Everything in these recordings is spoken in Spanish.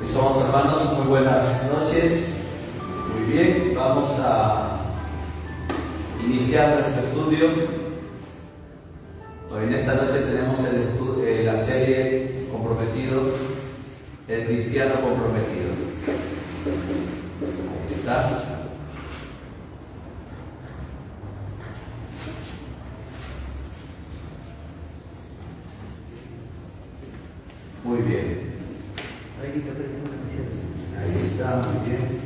Mis amados hermanos, muy buenas noches. Muy bien, vamos a iniciar nuestro estudio. Hoy en esta noche tenemos la serie Comprometido, el cristiano comprometido. Ahí está. Muy bien. Ahí está, muy bien.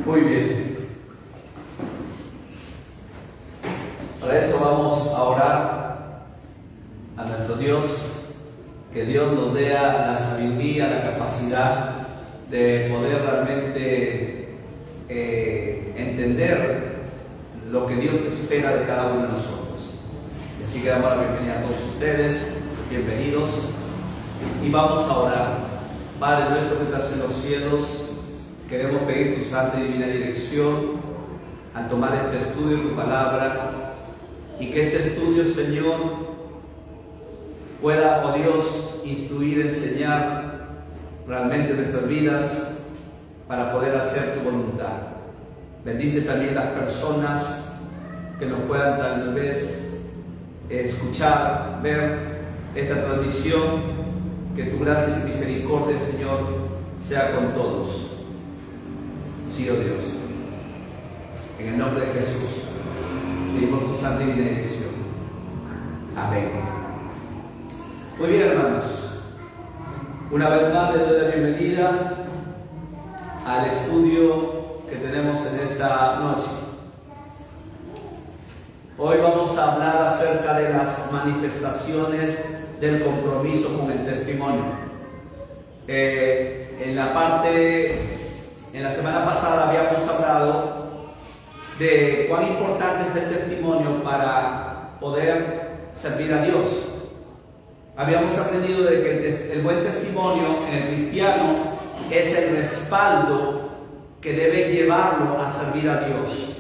Muy bien. Para eso vamos a orar a nuestro Dios, que Dios nos dé la sabiduría, la capacidad de poder realmente entender lo que Dios espera de cada uno de nosotros. Y así que damos la bienvenida a todos ustedes, bienvenidos, y vamos a orar. Padre nuestro que estás en los cielos, queremos pedir tu santa y divina dirección al tomar este estudio de tu palabra, y que este estudio, Señor, pueda, oh Dios, instruir, enseñar realmente nuestras vidas para poder hacer tu voluntad. Bendice también las personas que nos puedan tal vez escuchar, ver esta transmisión. Que tu gracia y tu misericordia, Señor, sea con todos. Sí, oh Dios. En el nombre de Jesús, pedimos tu santa y divina dirección. Amén. Muy bien, hermanos. Una vez más les doy la bienvenida al estudio que tenemos en esta noche. Hoy vamos a hablar acerca de las manifestaciones del compromiso con el testimonio. En la semana pasada habíamos hablado de cuán importante es el testimonio para poder servir a Dios. Habíamos aprendido de que el buen testimonio en el cristiano es el respaldo que debe llevarlo a servir a Dios.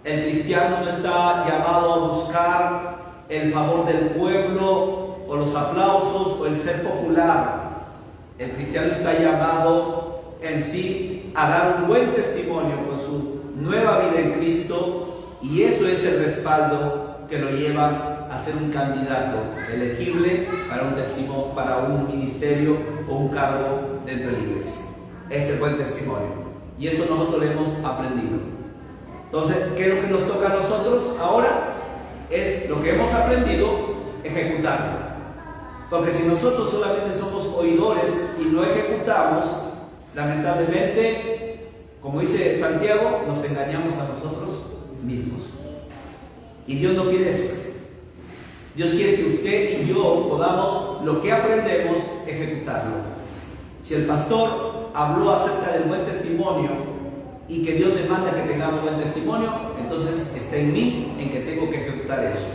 El cristiano no está llamado a buscar el favor del pueblo o los aplausos o el ser popular. El cristiano está llamado en sí a dar un buen testimonio con su nueva vida en Cristo, y eso es el respaldo que lo lleva a ser un candidato elegible para un ministerio o un cargo dentro de la iglesia. Es el buen testimonio, y eso nosotros lo hemos aprendido. Entonces, ¿qué es lo que nos toca a nosotros ahora? Es lo que hemos aprendido, ejecutarlo. Porque si nosotros solamente somos oidores y no ejecutamos, lamentablemente, como dice Santiago, nos engañamos a nosotros mismos. Y Dios no quiere eso. Dios quiere que usted y yo podamos, lo que aprendemos, ejecutarlo. Si el pastor habló acerca del buen testimonio y que Dios me manda que tengamos buen testimonio, entonces está en mí en que tengo que ejecutar eso.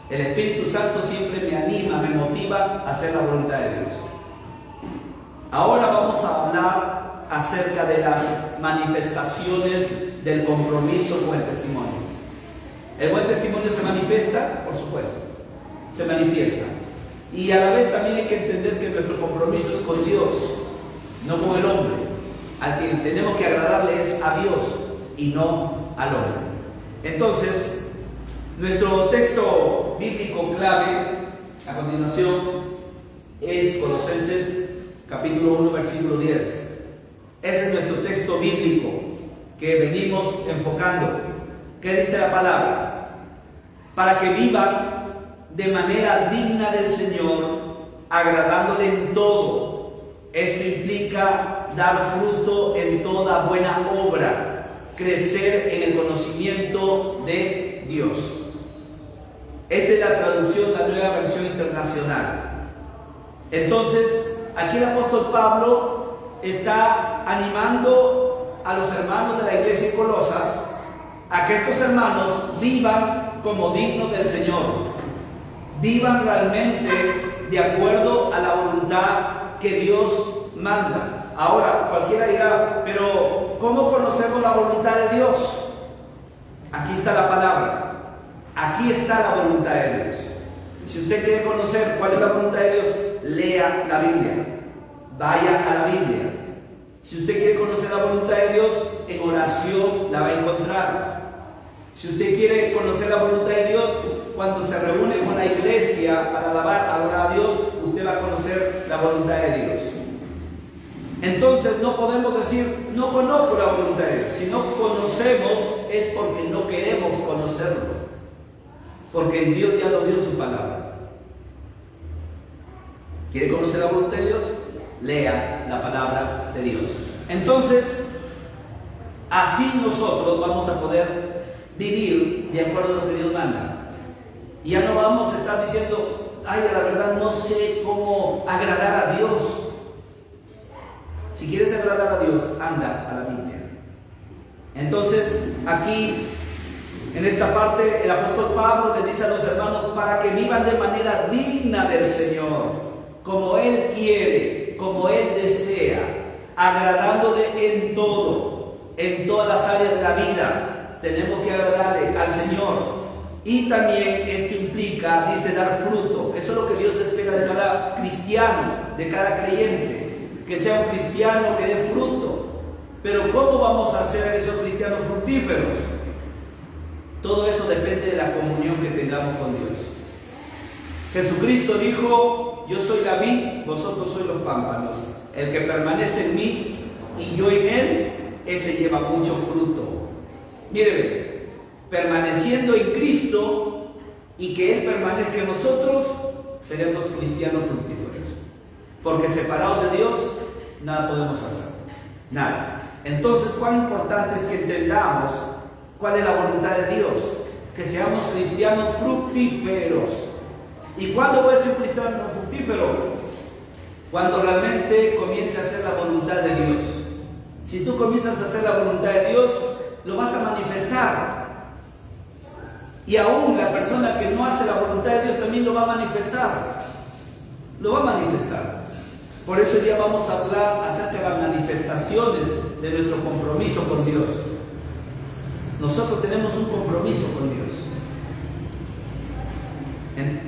El Espíritu Santo siempre me anima, me motiva a hacer la voluntad de Dios. Ahora vamos a hablar acerca de las manifestaciones del compromiso con el testimonio. El buen testimonio se manifiesta, por supuesto, se manifiesta. Y a la vez también hay que entender que nuestro compromiso es con Dios, no con el hombre. Al que tenemos que agradarle es a Dios y no al hombre. Entonces, nuestro texto bíblico clave a continuación es Colosenses capítulo 1 versículo 10. Ese es nuestro texto bíblico que venimos enfocando. ¿Qué dice la palabra? Para que vivan de manera digna del Señor, agradándole en todo. Esto implica dar fruto en toda buena obra, crecer en el conocimiento de Dios. Esta es la traducción de la Nueva Versión Internacional. Entonces, aquí el apóstol Pablo está animando a los hermanos de la iglesia en Colosas a que estos hermanos vivan como dignos del Señor, vivan realmente de acuerdo a la voluntad que Dios manda. Ahora, cualquiera dirá, pero ¿cómo conocemos la voluntad de Dios? Aquí está la palabra. Aquí está la voluntad de Dios. Si usted quiere conocer cuál es la voluntad de Dios, lea la Biblia. Vaya a la Biblia. Si usted quiere conocer la voluntad de Dios, en oración la va a encontrar. Si usted quiere conocer la voluntad de Dios, cuando se reúne con la iglesia para adorar a Dios, usted va a conocer la voluntad de Dios. Entonces no podemos decir, no conozco la voluntad de Dios. Si no conocemos es porque no queremos conocerlo. Porque Dios ya nos dio su palabra. ¿Quiere conocer la voluntad de Dios? Lea la palabra de Dios. Entonces, así nosotros vamos a poder vivir de acuerdo a lo que Dios manda. Y ya no vamos a estar diciendo, ay, la verdad no sé cómo agradar a Dios. Si quieres agradar a Dios, anda a la Biblia. Entonces, aquí, en esta parte, el apóstol Pablo le dice a los hermanos, para que vivan de manera digna del Señor, como Él quiere, como Él desea, agradándole en todo, en todas las áreas de la vida. Tenemos que agradarle al Señor. Y también esto implica, dice, dar fruto. Eso es lo que Dios espera de cada cristiano, de cada creyente. Que sea un cristiano que dé fruto. Pero ¿cómo vamos a hacer a esos cristianos fructíferos? Todo eso depende de la comunión que tengamos con Dios. Jesucristo dijo, yo soy la vid, vosotros sois los pámpanos. El que permanece en mí y yo en él, ese lleva mucho fruto. Miren, permaneciendo en Cristo y que Él permanezca en nosotros, seremos cristianos fructíferos. Porque separados de Dios, nada podemos hacer. Nada. Entonces, cuán importante es que entendamos cuál es la voluntad de Dios. Que seamos cristianos fructíferos. ¿Y cuándo puede ser un cristiano fructífero? Cuando realmente comience a hacer la voluntad de Dios. Si tú comienzas a hacer la voluntad de Dios, lo vas a manifestar. Y aún la persona que no hace la voluntad de Dios también lo va a manifestar. Lo va a manifestar. Por eso hoy día vamos a hablar acerca de las manifestaciones de nuestro compromiso con Dios. Nosotros tenemos un compromiso con Dios.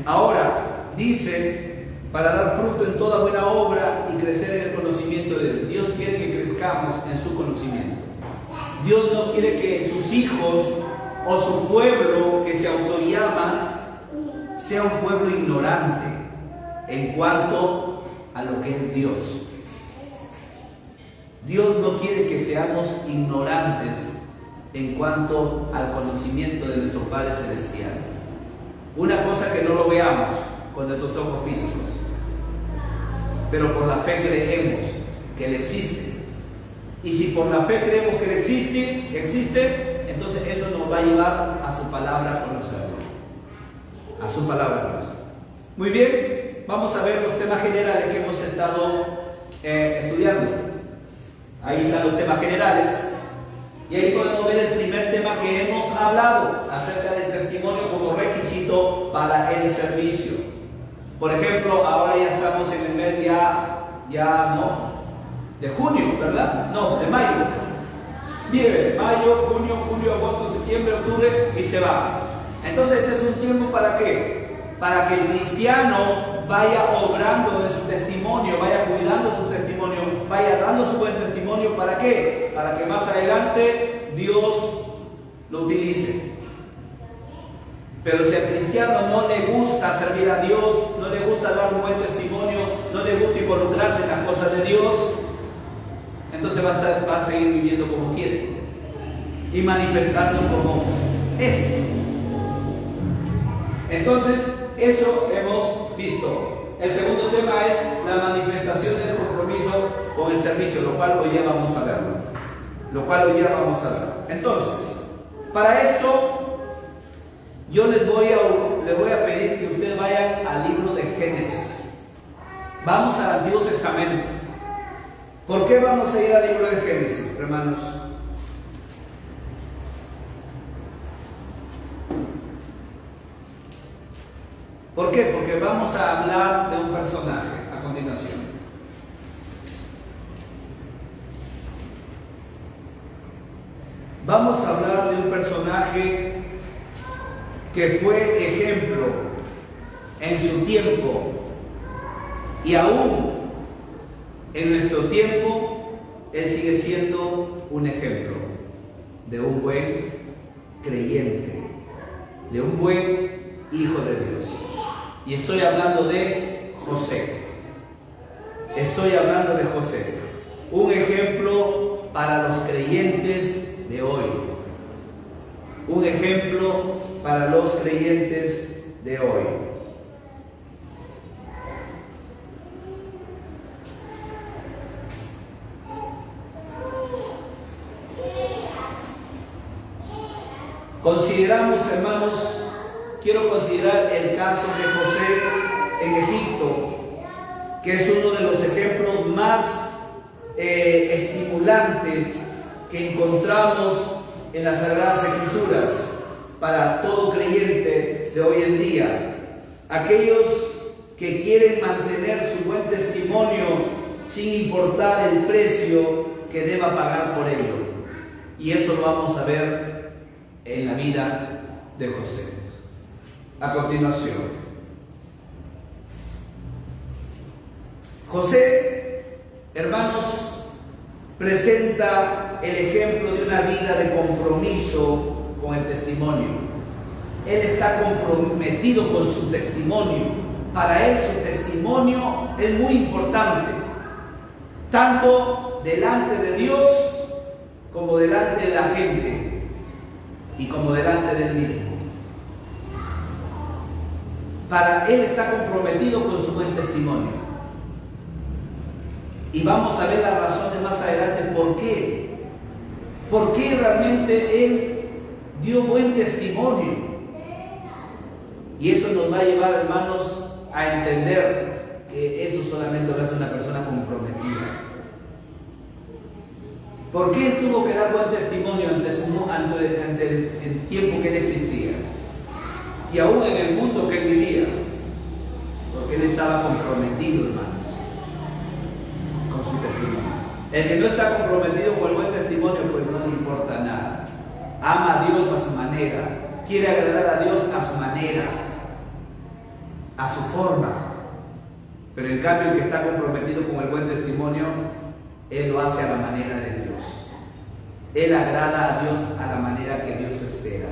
Ahora, dice, para dar fruto en toda buena obra y crecer en el conocimiento de Dios. Dios quiere que crezcamos en su conocimiento. Dios no quiere que sus hijos o su pueblo que se autollama sea un pueblo ignorante en cuanto a lo que es Dios. Dios no quiere que seamos ignorantes en cuanto al conocimiento de nuestro Padre Celestial. Una cosa que no lo veamos con nuestros ojos físicos, pero por la fe creemos que Él existe. Y si por la fe creemos que Él existe, entonces eso nos va a llevar a su palabra a conocerlo. A su palabra a conocerlo. Muy bien, vamos a ver los temas generales que hemos estado estudiando. Ahí están los temas generales. Y ahí podemos ver el primer tema que hemos hablado acerca del testimonio como requisito para el servicio. Por ejemplo, ahora ya estamos en el mes de junio, ¿verdad? No, de mayo. Mire, mayo, junio, julio, agosto, septiembre, octubre y se va. Entonces este es un tiempo ¿para qué? Para que el cristiano vaya obrando en su testimonio, vaya cuidando su testimonio, vaya dando su buen testimonio. ¿Para qué? Para que más adelante Dios lo utilice. Pero si al cristiano no le gusta servir a Dios, no le gusta dar un buen testimonio, no le gusta involucrarse en las cosas de Dios, entonces va a seguir viviendo como quiere y manifestando como es. Entonces, eso hemos visto. El segundo tema es la manifestación del compromiso con el servicio, lo cual hoy día vamos a verlo. Entonces, para esto, yo les voy a pedir que ustedes vayan al libro de Génesis. Vamos al Antiguo Testamento. ¿Por qué vamos a ir al libro de Génesis, hermanos? ¿Por qué? Porque vamos a hablar de un personaje a continuación. vamos a hablar de un personaje que fue ejemplo en su tiempo y aún en nuestro tiempo él sigue siendo un ejemplo de un buen creyente, de un buen hijo de Dios. Y estoy hablando de José. Estoy hablando de José, un ejemplo para los creyentes de hoy. Un ejemplo para los creyentes de hoy. Consideramos, hermanos, quiero considerar el caso de José en Egipto, que es uno de los ejemplos más estimulantes que encontramos en las Sagradas Escrituras para todo creyente de hoy en día. Aquellos que quieren mantener su buen testimonio sin importar el precio que deba pagar por ello. Y eso lo vamos a ver en la vida de José. A continuación, José, hermanos, presenta el ejemplo de una vida de compromiso con el testimonio. Él está comprometido con su testimonio. Para él su testimonio es muy importante, tanto delante de Dios como delante de la gente y como delante de él mismo. Para él está comprometido con su buen testimonio. Y vamos a ver las razones más adelante por qué. ¿Por qué realmente él dio buen testimonio? Y eso nos va a llevar, hermanos, a entender que eso solamente lo hace una persona comprometida. ¿Por qué él tuvo que dar buen testimonio ante el tiempo que él existía? Y aún en el mundo que él vivía. Porque él estaba comprometido, hermanos, con su testimonio. El que no está comprometido con el buen testimonio, pues no le importa nada. Ama a Dios a su manera. Quiere agradar a Dios a su manera, a su forma. Pero en cambio el que está comprometido con el buen testimonio, él lo hace a la manera de Dios. Él agrada a Dios a la manera que Dios espera.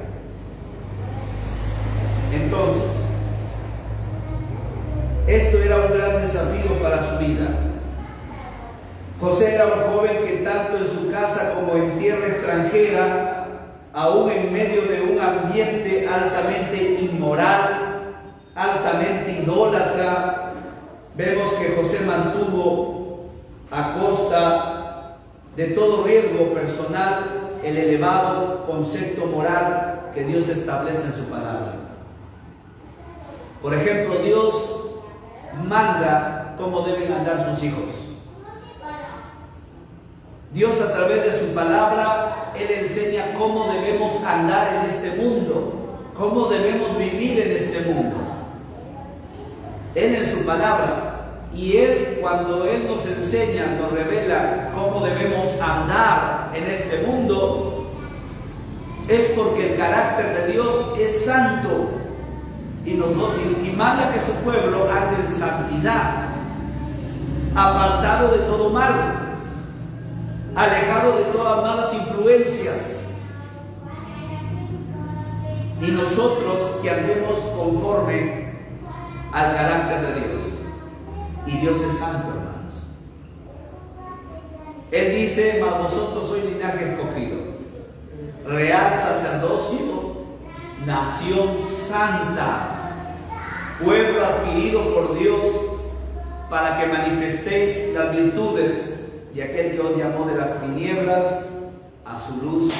Entonces, esto era un gran desafío para su vida. José era un joven que tanto en su casa como en tierra extranjera, aún en medio de un ambiente altamente inmoral, altamente idólatra, vemos que José mantuvo a costa de todo riesgo personal el elevado concepto moral que Dios establece en su palabra. Por ejemplo, Dios manda cómo deben andar sus hijos. Dios, a través de su palabra, Él enseña cómo debemos andar en este mundo, cómo debemos vivir en este mundo. Él en su palabra. Y Él, cuando Él nos enseña, nos revela cómo debemos andar en este mundo, es porque el carácter de Dios es santo y manda que su pueblo ande en santidad, apartado de todo mal, alejado de todas malas influencias. Y nosotros que andemos conforme al carácter de Dios. Y Dios es santo, hermanos. Él dice: mas vosotros sois linaje escogido, real sacerdocio, nación santa, pueblo adquirido por Dios, para que manifestéis las virtudes de aquel que os llamó de las tinieblas a su luz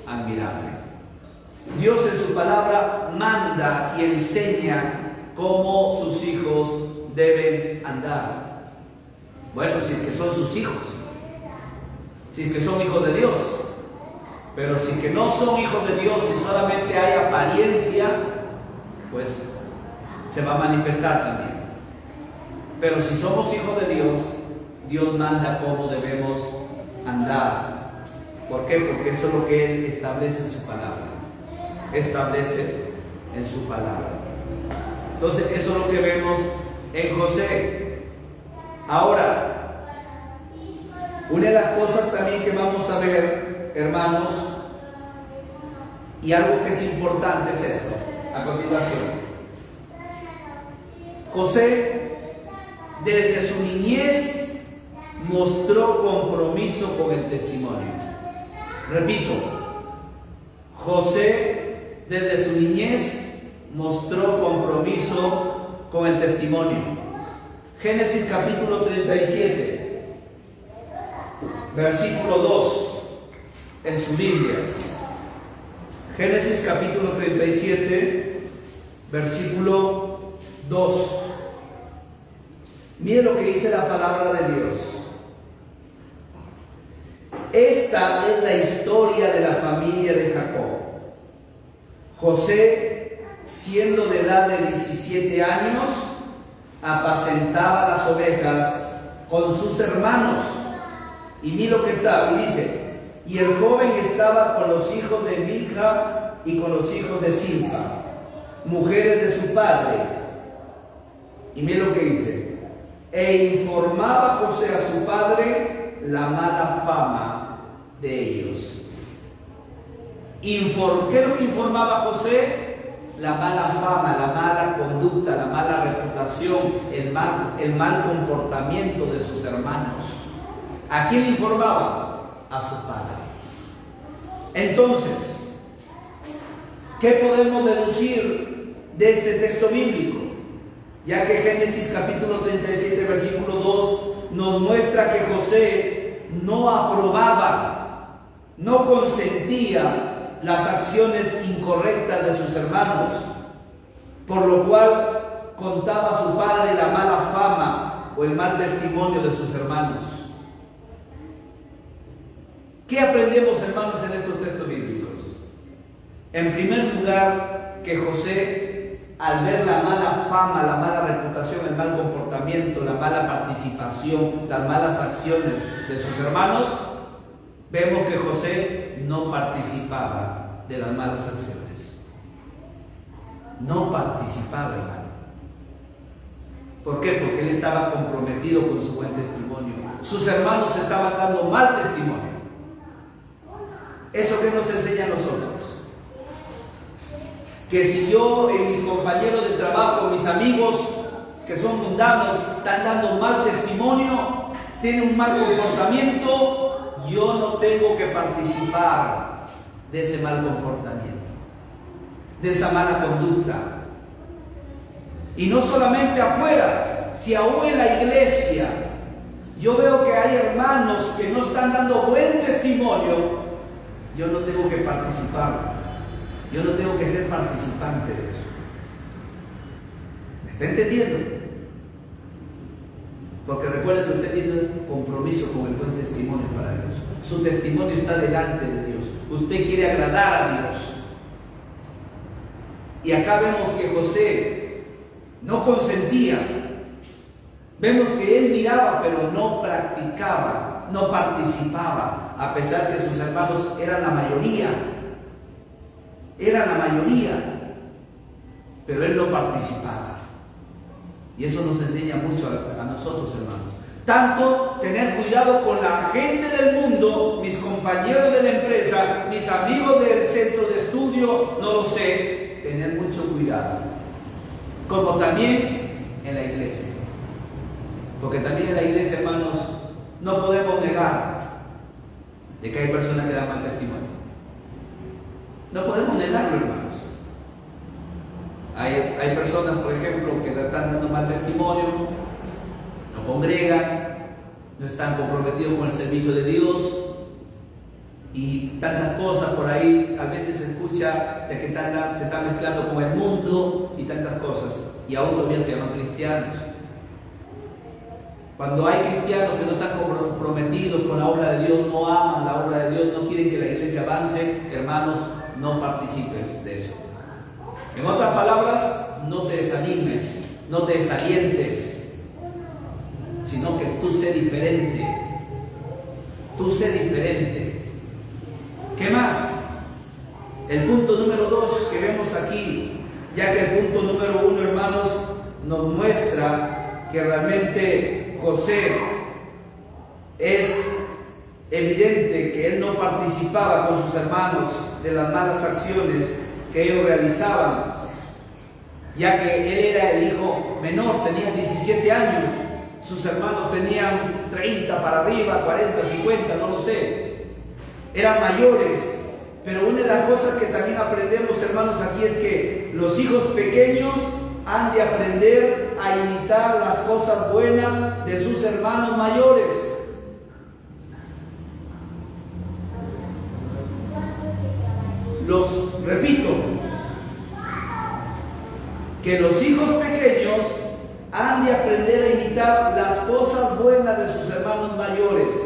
admirable. Dios en su palabra manda y enseña cómo sus hijos deben andar. Bueno, si es que son sus hijos, si es que son hijos de Dios. Pero si es que no son hijos de Dios y solamente hay apariencia, pues se va a manifestar también. Pero si somos hijos de Dios, Dios manda cómo debemos andar. ¿Por qué? Porque eso es lo que Él establece en su palabra. Establece en su palabra. Entonces, eso es lo que vemos en José. Ahora, una de las cosas también que vamos a ver, hermanos, y algo que es importante es esto, a continuación. José, desde su niñez, mostró compromiso con el testimonio. Repito, José, desde su niñez, mostró compromiso con el testimonio. Génesis capítulo 37, versículo 2, en sus Biblias. Génesis capítulo 37, versículo 2. Mire lo que dice la palabra de Dios. Esta es la historia de la familia de Jacob. José, siendo de edad de 17 años, apacentaba las ovejas con sus hermanos. Y mire lo que está, y dice: y el joven estaba con los hijos de Bilha y con los hijos de Silpa, mujeres de su padre. Y mire lo que dice: e informaba José a su padre la mala fama de ellos. ¿Qué es lo que informaba José? La mala fama, la mala conducta, la mala reputación, el mal comportamiento de sus hermanos. ¿A quién informaba? A su padre. Entonces, ¿qué podemos deducir de este texto bíblico? Ya que Génesis capítulo 37, versículo 2 nos muestra que José no aprobaba, no consentía las acciones incorrectas de sus hermanos, por lo cual contaba a su padre la mala fama o el mal testimonio de sus hermanos. ¿Qué aprendemos, hermanos, en estos textos bíblicos? En primer lugar, que José, al ver la mala fama, la mala reputación, el mal comportamiento, la mala participación, las malas acciones de sus hermanos, vemos que José no participaba de las malas acciones. No participaba, hermano. ¿Por qué? Porque él estaba comprometido con su buen testimonio. Sus hermanos estaban dando mal testimonio. ¿Eso qué nos enseña a nosotros? Que si yo y mis compañeros de trabajo, mis amigos que son mundanos, están dando mal testimonio, tienen un mal comportamiento, yo no tengo que participar de ese mal comportamiento, de esa mala conducta. Y no solamente afuera, si aún en la iglesia yo veo que hay hermanos que no están dando buen testimonio, yo no tengo que participar. Yo no tengo que ser participante de eso. ¿Me está entendiendo? Porque recuerde que usted tiene un compromiso con el buen testimonio para Dios. Su testimonio está delante de Dios. Usted quiere agradar a Dios. Y acá vemos que José no consentía. Vemos que él miraba, pero no practicaba, no participaba, a pesar que sus hermanos eran la mayoría. Era la mayoría, pero él no participaba. Y eso nos enseña mucho a nosotros, hermanos. Tanto tener cuidado con la gente del mundo, mis compañeros de la empresa, mis amigos del centro de estudio, no lo sé, tener mucho cuidado. Como también en la iglesia. Porque también en la iglesia, hermanos, no podemos negar de que hay personas que dan mal testimonio. No podemos negarlo, hermanos. Hay personas, por ejemplo, que están dando mal testimonio, no congregan, no están comprometidos con el servicio de Dios y tantas cosas por ahí. A veces se escucha de que se están mezclando con el mundo y tantas cosas, y aún todavía se llaman cristianos. Cuando hay cristianos que no están comprometidos con la obra de Dios, no aman la obra de Dios, no quieren que la iglesia avance, hermanos, no participes de eso. En otras palabras, no te desanimes, no te desalientes, sino que tú sé diferente. Tú sé diferente. ¿Qué más? El punto número 2 que vemos aquí, ya que el punto número 1, hermanos, nos muestra que realmente José es evidente que él no participaba con sus hermanos de las malas acciones que ellos realizaban, ya que él era el hijo menor, tenía 17 años, sus hermanos tenían 30 para arriba, 40, 50, no lo sé, eran mayores. Pero una de las cosas que también aprendemos, hermanos, aquí es que los hijos pequeños han de aprender a imitar las cosas buenas de sus hermanos mayores. Repito, que los hijos pequeños han de aprender a imitar las cosas buenas de sus hermanos mayores.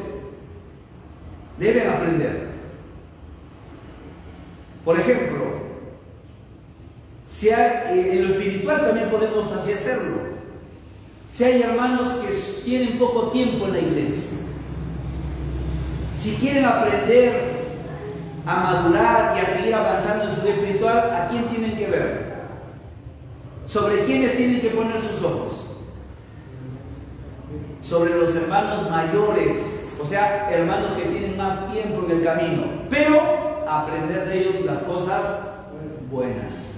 Deben aprender. Por ejemplo, en lo espiritual también podemos así hacerlo. Si hay hermanos que tienen poco tiempo en la iglesia, si quieren aprender a madurar y a seguir avanzando en su vida espiritual, ¿a quién tienen que ver? ¿Sobre quiénes tienen que poner sus ojos? Sobre los hermanos mayores, o sea, hermanos que tienen más tiempo en el camino, pero aprender de ellos las cosas buenas.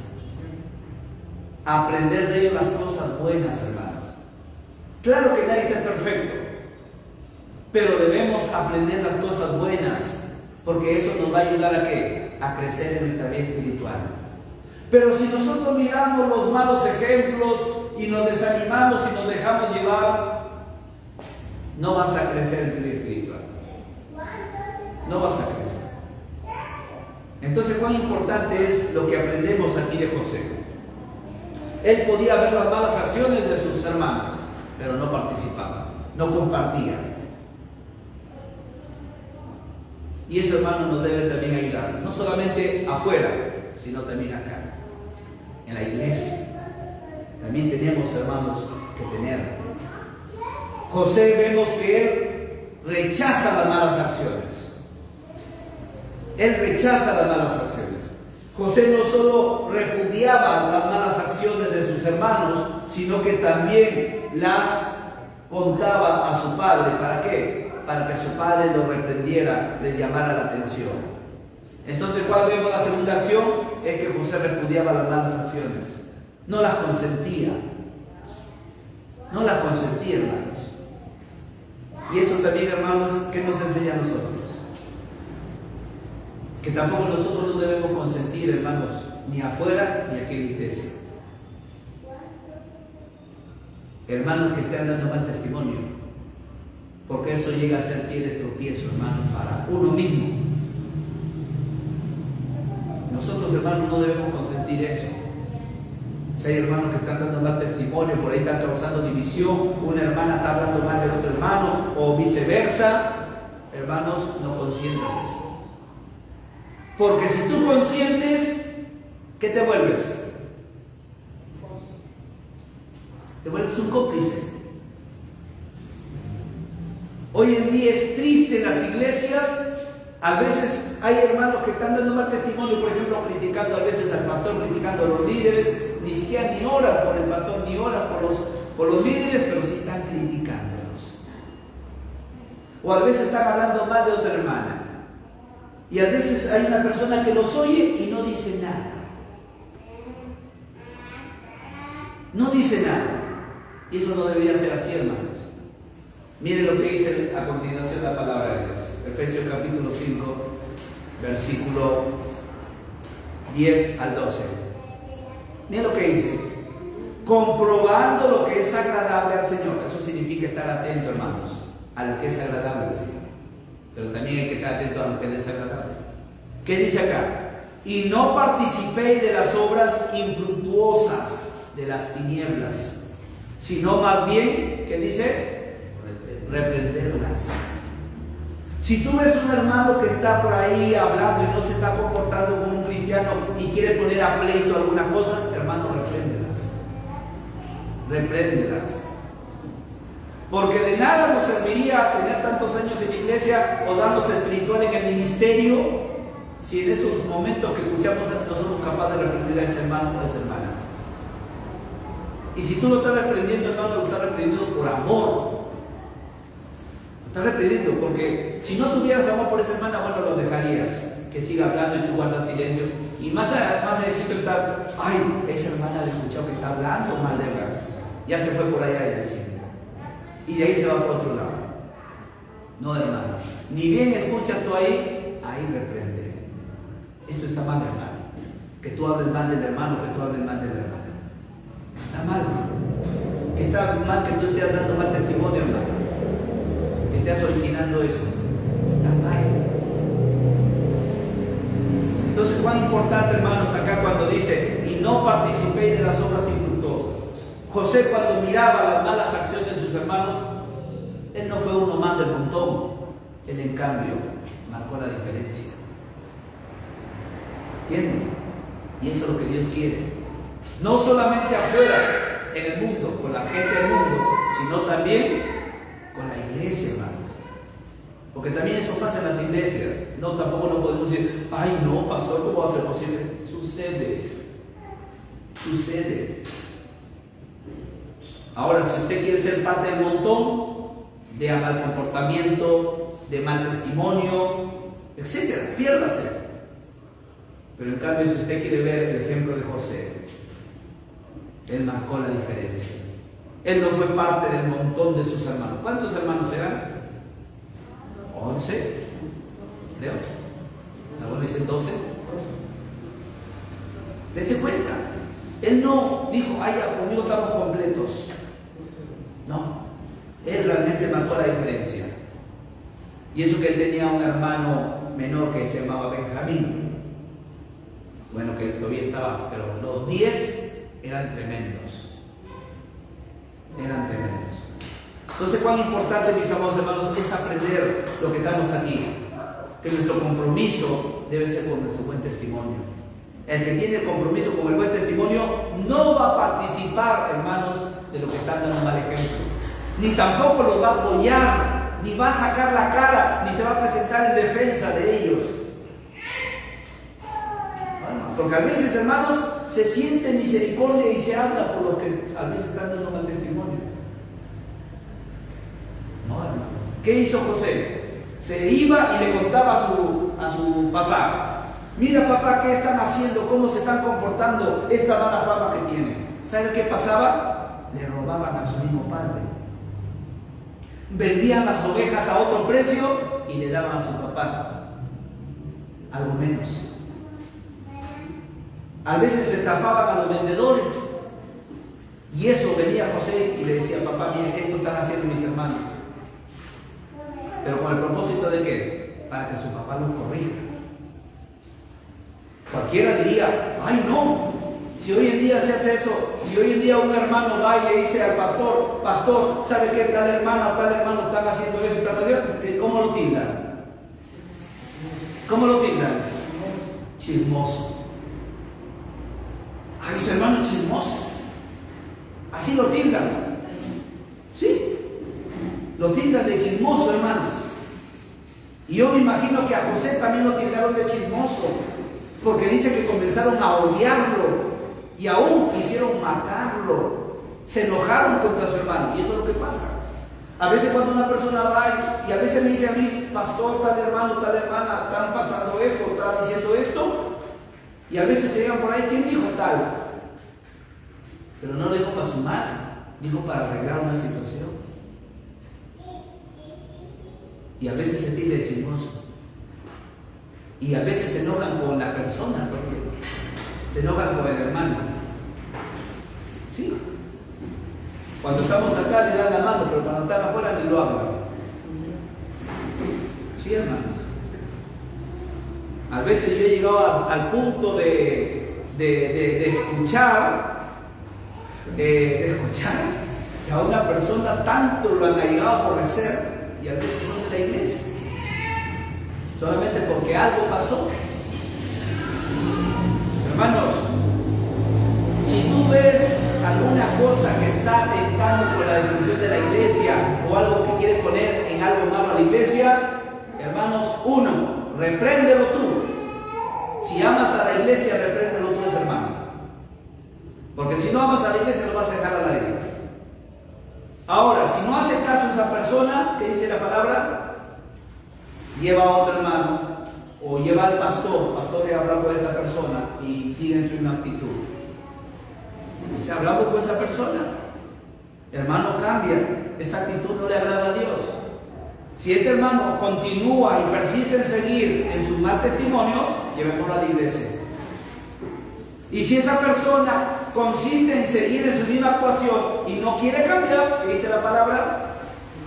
Aprender de ellos las cosas buenas, hermanos. Claro que nadie es perfecto, pero debemos aprender las cosas buenas, porque eso nos va a ayudar ¿a qué? A crecer en nuestra vida espiritual. Pero si nosotros miramos los malos ejemplos y nos desanimamos y nos dejamos llevar, no vas a crecer en tu vida espiritual. No vas a crecer. Entonces, ¿cuán importante es lo que aprendemos aquí de José? Él podía ver las malas acciones de sus hermanos, pero no participaba, no compartía. Y eso, hermano, nos debe también ayudar, no solamente afuera, sino también acá, en la iglesia. También tenemos, hermanos, que tener. José, vemos que él rechaza las malas acciones. Él rechaza las malas acciones. José no solo repudiaba las malas acciones de sus hermanos, sino que también las contaba a su padre. ¿Para qué? Para que su padre lo reprendiera, le llamara la atención. Entonces, ¿cuál vemos la segunda acción? Es que José repudiaba las malas acciones. No las consentía. No las consentía, hermanos. Y eso también, hermanos, ¿qué nos enseña a nosotros? Que tampoco nosotros no debemos consentir, hermanos, ni afuera ni aquí en la iglesia. Hermanos que estén dando mal testimonio, porque eso llega a ser pie de tropiezo, hermanos, para uno mismo. Nosotros, hermanos, no debemos consentir eso. Si hay hermanos que están dando mal testimonio, por ahí están causando división, una hermana está hablando mal del otro hermano, o viceversa, hermanos, no consientas eso. Porque si tú consientes, ¿qué te vuelves? Te vuelves un cómplice. Hoy en día es triste en las iglesias. A veces hay hermanos que están dando mal testimonio, por ejemplo, criticando a veces al pastor, criticando a los líderes, ni siquiera ni oran por el pastor, ni oran por los líderes, pero sí están criticándolos. O a veces están hablando mal de otra hermana. Y a veces hay una persona que los oye y no dice nada. No dice nada. Y eso no debería ser así, hermanos. Miren lo que dice a continuación la palabra de Dios. Efesios capítulo 5, versículo 10 al 12. Miren lo que dice. Comprobando lo que es agradable al Señor. Eso significa estar atento, hermanos, a lo que es agradable al Señor. Pero también hay que estar atento a lo que es desagradable. ¿Qué dice acá? Y no participéis de las obras infructuosas de las tinieblas, sino más bien, ¿qué dice? Reprenderlas. Si tú ves un hermano que está por ahí hablando y no se está comportando como un cristiano y quiere poner a pleito algunas cosas, hermano, repréndelas. Repréndelas. Porque de nada nos serviría tener tantos años en la iglesia o darnos espiritual en el ministerio si en esos momentos que escuchamos no somos capaces de reprender a ese hermano o a esa hermana? Y si tú lo estás reprendiendo, hermano, lo estás reprendiendo por amor. Lo estás reprendiendo porque si no tuvieras amor por esa hermana, bueno, lo dejarías que siga hablando y tú guardas silencio. Y más adentro estás, ay, esa hermana le he escuchado que está hablando mal de verdad. Ya se fue por allá el chisme. Y de ahí se va por otro lado. No, hermano. Ni bien escuchas tú ahí reprende. Esto está mal, hermano. Que tú hables mal del hermano, que tú hables mal de la hermana. Está mal. Que está mal que tú estés dando mal testimonio, hermano. Que estés originando eso. Está mal. Entonces, cuán importante, hermanos, acá cuando dice, y no participéis de las obras infructuosas. José, cuando miraba las malas acciones de sus hermanos, él no fue uno más del montón. Él, en cambio, marcó la diferencia. ¿Entienden? Y eso es lo que Dios quiere. No solamente afuera, en el mundo, con la gente del mundo, sino también con la iglesia, hermano. Porque también eso pasa en las iglesias. No, tampoco no podemos decir, ay no, pastor, ¿cómo va a ser posible? Sucede. Ahora, si usted quiere ser parte del montón, de mal comportamiento, de mal testimonio, etc., piérdase. Pero en cambio, si usted quiere ver el ejemplo de José, él marcó la diferencia. Él no fue parte del montón de sus hermanos. ¿Cuántos hermanos eran? 11, creo. ¿Algunos dicen 12? Dese cuenta. Él no dijo, ay, conmigo estamos completos. No. Él realmente marcó la diferencia. Y eso que él tenía un hermano menor que se llamaba Benjamín. Bueno, que todavía estaba, pero los 10 eran tremendos. Entonces, cuán importante, mis amados hermanos, es aprender lo que estamos aquí. Que nuestro compromiso debe ser con nuestro buen testimonio. El que tiene el compromiso con el buen testimonio no va a participar, hermanos, de lo que están dando mal ejemplo. Ni tampoco los va a apoyar, ni va a sacar la cara, ni se va a presentar en defensa de ellos. Porque a veces, hermanos, se siente misericordia y se habla por lo que a veces están dando mal testimonio. No, hermano. ¿Qué hizo José? Se iba y le contaba a su papá. Mira, papá, ¿qué están haciendo? ¿Cómo se están comportando? Esta mala fama que tienen. ¿Saben qué pasaba? Le robaban a su mismo padre. Vendían las ovejas a otro precio y le daban a su papá algo menos. A veces estafaban a los vendedores. Y eso venía José y le decía, papá, mire, esto están haciendo mis hermanos. Pero con el propósito de ¿qué? Para que su papá los corrija. Cualquiera diría, ay no, si hoy en día se hace eso, si hoy en día un hermano va y le dice al pastor, pastor, ¿sabe qué tal hermana o tal hermano están haciendo eso y tal? ¿Cómo lo tildan? ¿Cómo lo tildan? Chismoso. Ay, ese hermano es chismoso. Así lo tildan. ¿Sí? Lo tildan de chismoso, hermanos. Y yo me imagino que a José también lo tildaron de chismoso, porque dice que comenzaron a odiarlo y aún quisieron matarlo. Se enojaron contra su hermano. Y eso es lo que pasa. A veces cuando una persona va y a veces me dice a mí, pastor, tal hermano, tal hermana, están pasando esto, están diciendo esto, y a veces se llegan por ahí, ¿quién dijo tal? Pero no lo dijo para sumar, dijo para arreglar una situación. Y a veces se tilda de chismoso. Y a veces se enojan con la persona, porque se enojan con el hermano. ¿Sí? Cuando estamos acá le dan la mano, pero cuando están afuera ni lo hablan. ¿Sí, hermanos? A veces yo he llegado al punto de escuchar que a una persona tanto lo han llegado a aborrecer, y a veces son de la iglesia, solamente porque algo pasó. Hermanos, si tú ves alguna cosa que está atentando por la destrucción de la iglesia o algo que quiere poner en algo malo a la iglesia, hermanos, uno, repréndelo tú. Si amas a la iglesia, repréndelo tú, es hermano. Porque si no amas a la iglesia, lo vas a dejar al aire. Ahora, si no hace caso a esa persona, ¿qué dice la palabra? Lleva a otro hermano, o lleva al pastor. Pastor, he hablado con esta persona y sigue en su misma actitud. Dice, hablamos con esa persona. Hermano, cambia. Esa actitud no le agrada a Dios. Si este hermano continúa y persiste en seguir en su mal testimonio, llevémoslo a la iglesia. Y si esa persona consiste en seguir en su misma actuación y no quiere cambiar, ¿qué dice la palabra?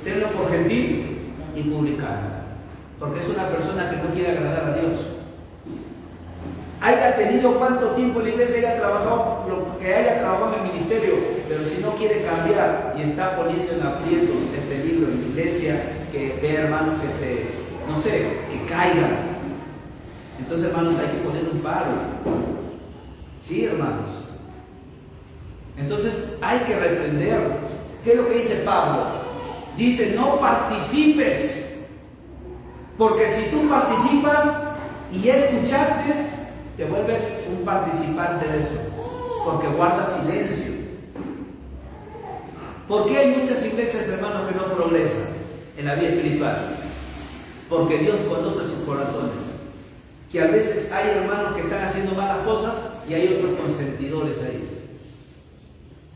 Tenlo por gentil y publicano. Porque es una persona que no quiere agradar a Dios. Haya tenido cuánto tiempo en la iglesia, haya trabajado, lo que haya trabajado en el ministerio, pero si no quiere cambiar y está poniendo en aprietos, en peligro en la iglesia, que ve hermanos que que caigan. Entonces, hermanos, hay que poner un paro. Sí, hermanos. Entonces, hay que reprender. ¿Qué es lo que dice Pablo? Dice, no participes. Porque si tú participas y escuchaste, te vuelves un participante de eso. Porque guardas silencio. ¿Por qué hay muchas iglesias, hermanos, que no progresan en la vida espiritual? Porque Dios conoce sus corazones. Que a veces hay hermanos que están haciendo malas cosas y hay otros consentidores ahí.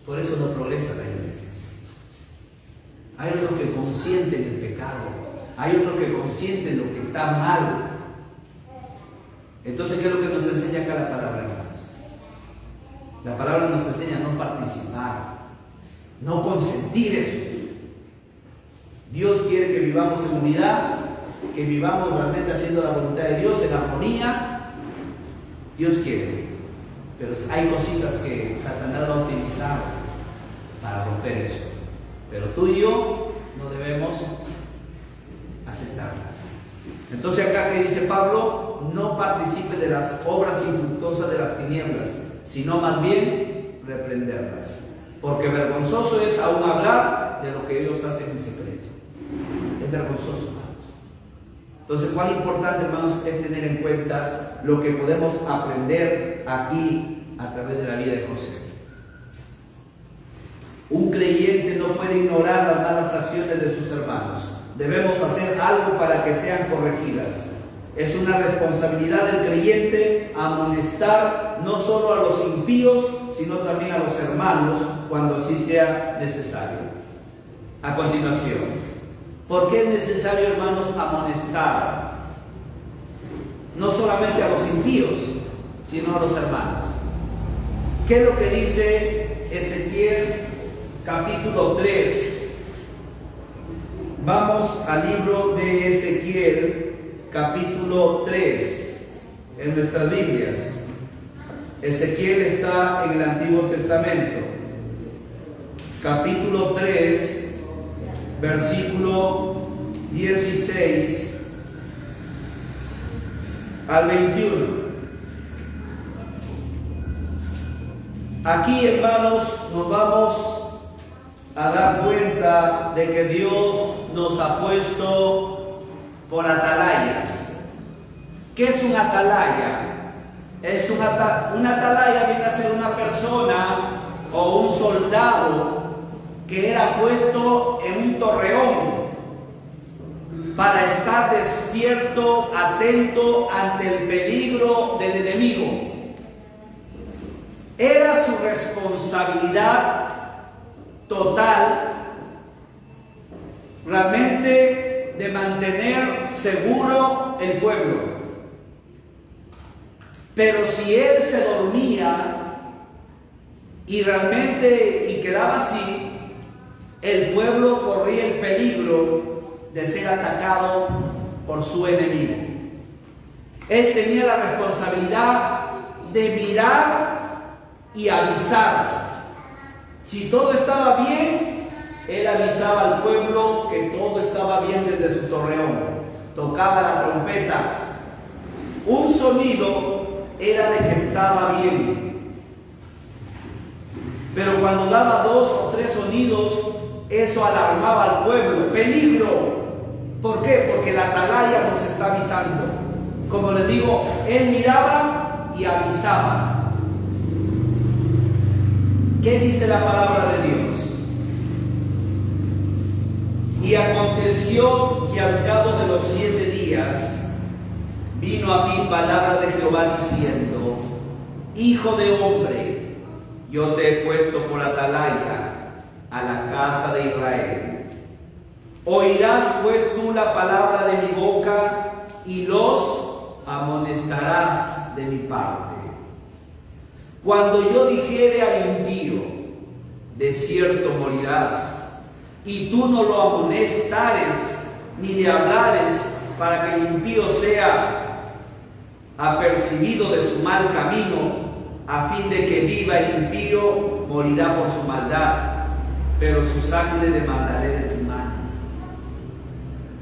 Por eso no progresa la iglesia. Hay otros que consienten el pecado. Hay otros que consienten lo que está mal. Entonces, ¿qué es lo que nos enseña acá la palabra, hermanos? La palabra nos enseña a no participar, no consentir eso. Dios quiere que vivamos en unidad, que vivamos realmente haciendo la voluntad de Dios en armonía. Dios quiere, pero hay cositas que Satanás va a utilizar para romper eso. Pero tú y yo no debemos aceptarlas. Entonces acá que dice Pablo, no participe de las obras infructuosas de las tinieblas, sino más bien reprenderlas. Porque vergonzoso es aún hablar de lo que ellos hacen en secreto. Es vergonzoso, hermanos. Entonces, cuán importante, hermanos, es tener en cuenta lo que podemos aprender aquí a través de la vida de José. Un creyente no puede ignorar las malas acciones de sus hermanos. Debemos hacer algo para que sean corregidas. Es una responsabilidad del creyente amonestar no solo a los impíos, sino también a los hermanos cuando así sea necesario. A continuación, ¿por qué es necesario, hermanos, amonestar? No solamente a los impíos, sino a los hermanos. ¿Qué es lo que dice Ezequiel capítulo 3? Vamos al libro de Ezequiel, capítulo 3, en nuestras Biblias. Ezequiel está en el Antiguo Testamento. Capítulo 3, versículo 16 al 21. Aquí, hermanos, nos vamos a dar cuenta de que Dios nos ha puesto por atalayas. ¿Qué es un atalaya? Una atalaya viene a ser una persona o un soldado que era puesto en un torreón para estar despierto, atento ante el peligro del enemigo. Era su responsabilidad total realmente de mantener seguro el pueblo. Pero si él se dormía y realmente quedaba así, el pueblo corría el peligro de ser atacado por su enemigo. Él tenía la responsabilidad de mirar y avisar. Si todo estaba bien, él avisaba al pueblo que todo estaba bien desde su torreón. Tocaba la trompeta. Un sonido era de que estaba bien. Pero cuando daba 2 o 3 sonidos, eso alarmaba al pueblo. ¡Peligro! ¿Por qué? Porque la atalaya nos está avisando. Como les digo, él miraba y avisaba. ¿Qué dice la palabra de Dios? Y aconteció que al cabo de los 7 días vino a mí palabra de Jehová diciendo: Hijo de hombre, yo te he puesto por atalaya a la casa de Israel. Oirás pues tú la palabra de mi boca y los amonestarás de mi parte. Cuando yo dijere al impío, de cierto morirás, y tú no lo amonestares ni le hablares para que el impío sea apercibido de su mal camino, a fin de que viva el impío, morirá por su maldad, pero su sangre demandaré de tu mano.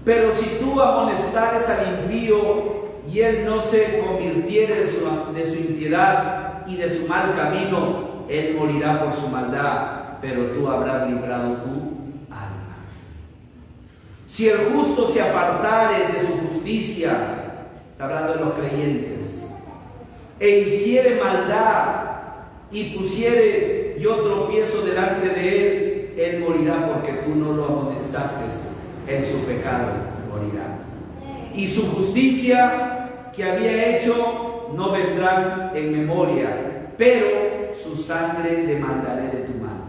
Pero si tú amonestares al impío y él no se convirtiere de su impiedad y de su mal camino, él morirá por su maldad, pero tú habrás librado tu alma. Si el justo se apartare de su justicia, está hablando de los creyentes, e hiciere maldad y pusiere yo tropiezo delante de él morirá porque tú no lo amonestaste en su pecado, morirá. Y su justicia que había hecho no vendrán en memoria, pero su sangre demandaré de tu mano.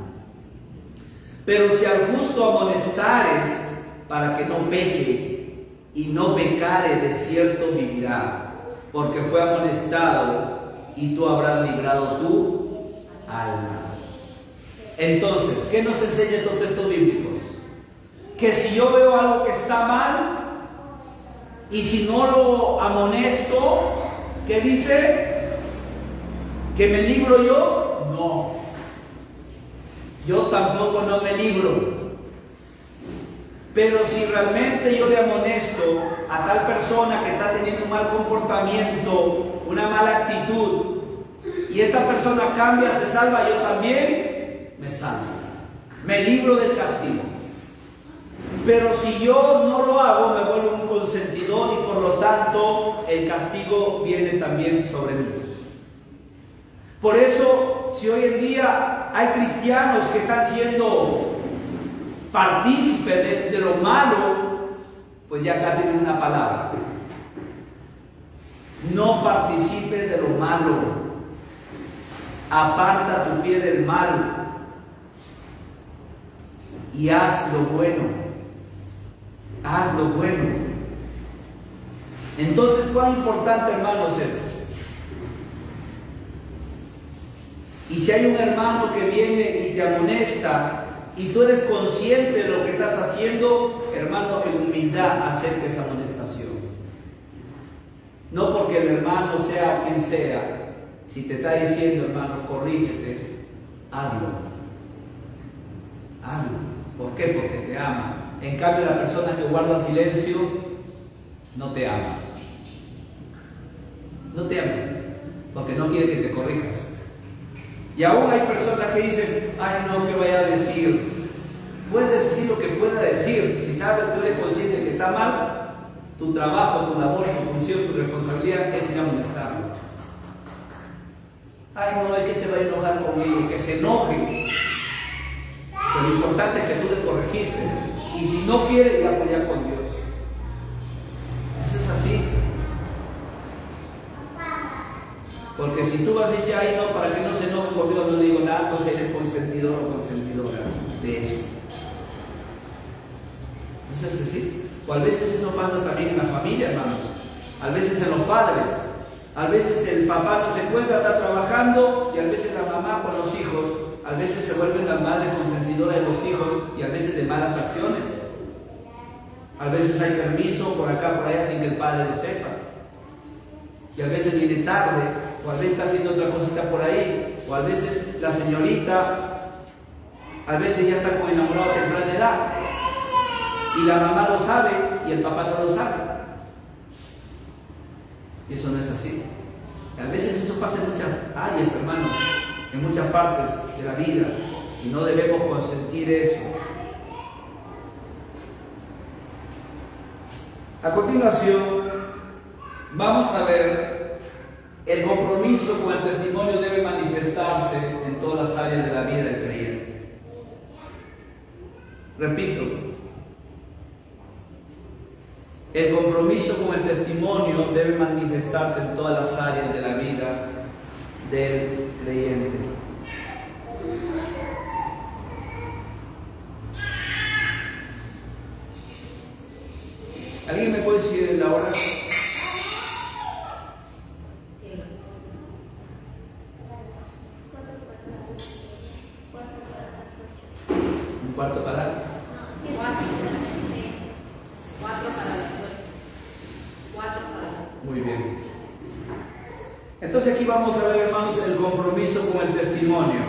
Pero si al justo amonestares para que no peque, y no pecare, de cierto vivirá, porque fue amonestado, y tú habrás librado tu alma. Entonces, ¿qué nos enseña estos textos bíblicos? Que si yo veo algo que está mal, y si no lo amonesto, ¿qué dice? ¿Que me libro yo? No. Yo tampoco no me libro. Pero si realmente yo le amonesto a tal persona que está teniendo un mal comportamiento, una mala actitud, y esta persona cambia, se salva, yo también me salvo. Me libro del castigo. Pero si yo no lo hago, me vuelvo un consentidor y por lo tanto el castigo viene también sobre mí. Por eso, si hoy en día hay cristianos que están siendo partícipes de lo malo, pues ya acá tienen una palabra: no participes de lo malo, aparta tu pie del mal y haz lo bueno. Haz lo bueno. Entonces, ¿cuán importante, hermanos, es? Y si hay un hermano que viene y te amonesta y tú eres consciente de lo que estás haciendo, hermano, en humildad acepta esa amonestación. No porque el hermano sea quien sea, si te está diciendo, hermano, corrígete, hazlo. Hazlo. ¿Por qué? Porque te ama. En cambio, la persona que guarda silencio no te ama. No te ama, porque no quiere que te corrijas. Y aún hay personas que dicen: ay, no, ¿qué vaya a decir? Puedes decir lo que pueda decir. Si sabes, tú eres consciente que está mal, tu trabajo, tu labor, tu función, tu responsabilidad es ir a amonestarlo. Ay, no, es que se va a enojar conmigo, que se enoje. Pero lo importante es que tú le corregiste. Y si no quiere, ya apoyar con Dios. Eso es así. Porque si tú vas a decir: ay, no, para que no se enoje conmigo, no digo nada, entonces eres consentidor o consentidora de eso. Eso es así. O a veces eso pasa también en la familia, hermanos. A veces en los padres. A veces el papá no se encuentra, está trabajando, y a veces la mamá con los hijos. A veces se vuelven las madres consentidoras de los hijos y a veces de malas acciones. A veces hay permiso por acá, por allá, sin que el padre lo sepa. Y a veces viene tarde, o a veces está haciendo otra cosita por ahí, o a veces la señorita, a veces ya está con enamorado a temprana edad. Y la mamá lo sabe y el papá no lo sabe. Y eso no es así. A veces eso pasa en muchas áreas, hermanos, en muchas partes de la vida, y no debemos consentir eso. A continuación, vamos a ver, el compromiso con el testimonio debe manifestarse en todas las áreas de la vida del creyente. Repito, el compromiso con el testimonio debe manifestarse en todas las áreas de la vida del creyente. ¿Alguien me puede decir la hora? ¿Un cuarto para? No, 4 para las 8. 4 para las 8. Muy bien. Entonces aquí vamos a ver, hermanos, el compromiso con el testimonio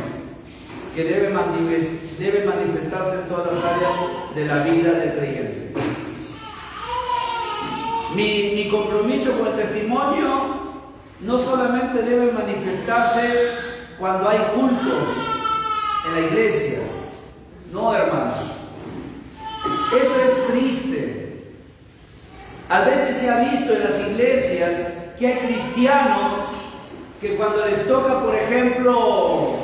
que debe manifestarse en todas las áreas de la vida del creyente. Mi compromiso con el testimonio no solamente debe manifestarse cuando hay cultos en la iglesia. No, hermanos. Eso es triste. A veces se ha visto en las iglesias que hay cristianos que cuando les toca, por ejemplo,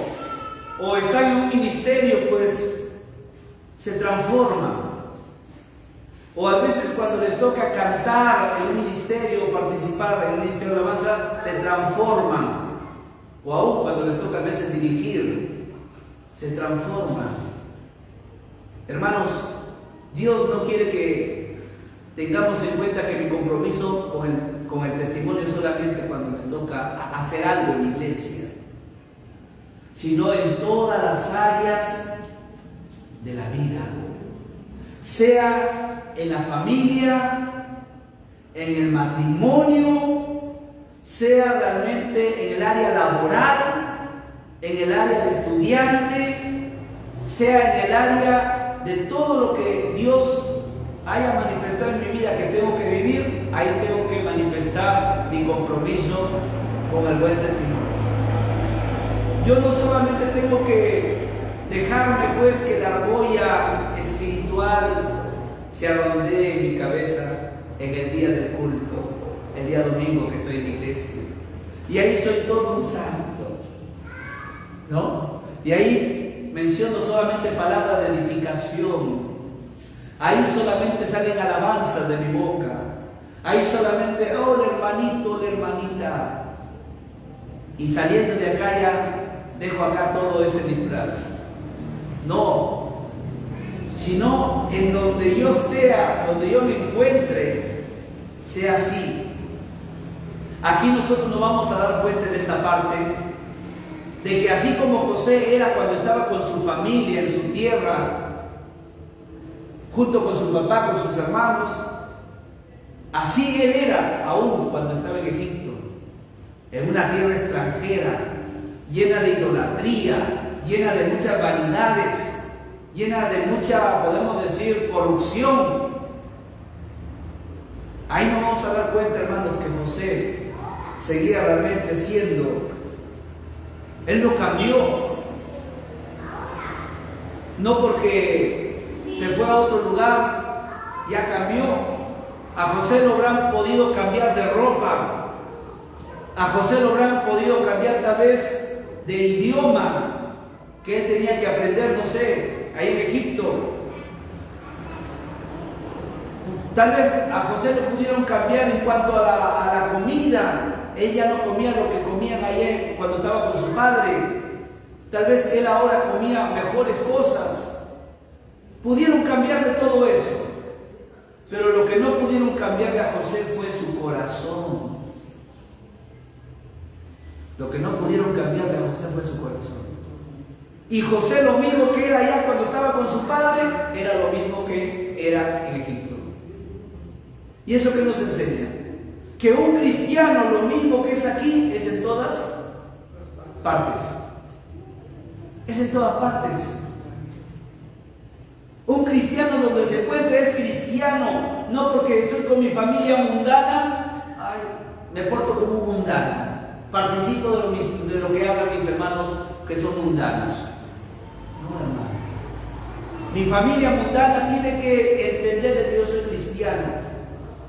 o están en un ministerio, pues se transforman. O a veces cuando les toca cantar en un ministerio o participar en un ministerio de alabanza, se transforman. O aún cuando les toca a veces dirigir, se transforman. Hermanos, Dios no quiere que tengamos en cuenta que mi compromiso con el testimonio es solamente cuando me toca hacer algo en la iglesia, sino en todas las áreas de la vida. Sea en la familia, en el matrimonio, sea realmente en el área laboral, en el área de estudiante, sea en el área de todo lo que Dios haya manifestado en mi vida que tengo que vivir, ahí tengo que manifestar mi compromiso con el buen testimonio. Yo no solamente tengo que dejarme pues que la argolla espiritual se arrondee en mi cabeza en el día del culto, el día domingo que estoy en la iglesia. Y ahí soy todo un santo, ¿no? Y ahí menciono solamente palabras de edificación. Ahí solamente salen alabanzas de mi boca. Ahí solamente, oh, el hermanito, la hermanita. Y saliendo de acá ya dejo acá todo ese disfraz. No, sino en donde yo esté, donde yo me encuentre, sea así. Aquí nosotros nos vamos a dar cuenta en esta parte de que así como José era cuando estaba con su familia en su tierra, junto con su papá, con sus hermanos, así él era aún cuando estaba en Egipto, en una tierra extranjera, llena de idolatría, llena de muchas vanidades, llena de mucha, podemos decir, corrupción. Ahí nos vamos a dar cuenta, hermanos, que José seguía realmente siendo, él no cambió, no porque se fue a otro lugar, ya cambió. A José lo habrán podido cambiar de ropa, a José lo habrán podido cambiar tal vez de idioma que él tenía que aprender, no sé, ahí en Egipto. Tal vez a José lo pudieron cambiar en cuanto a la comida. Él ya no comía lo que comían ayer cuando estaba con su padre. Tal vez él ahora comía mejores cosas. Pudieron cambiar de todo eso. Pero lo que no pudieron cambiarle a José fue su corazón. Lo que no pudieron cambiarle a José fue su corazón. Y José, lo mismo que era allá cuando estaba con su padre, era lo mismo que era en Egipto. ¿Y eso qué nos enseña? Que un cristiano, lo mismo que es aquí, es en todas partes. Es en todas partes. Un cristiano donde se encuentra es cristiano, no porque estoy con mi familia mundana, ay, me porto como un mundano, participo de lo que hablan mis hermanos que son mundanos. No, hermano. Mi familia mundana tiene que entender de que yo soy cristiano.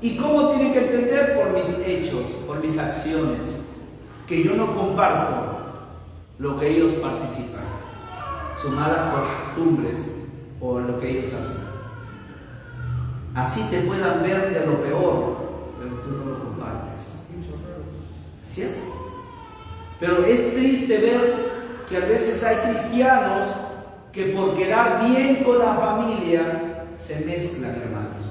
¿Y cómo tienen que entender? Por mis hechos, por mis acciones, que yo no comparto lo que ellos participan, sus malas costumbres o lo que ellos hacen. Así te puedan ver de lo peor, pero tú no lo compartes. ¿Cierto? Pero es triste ver que a veces hay cristianos que por quedar bien con la familia se mezclan, hermanos,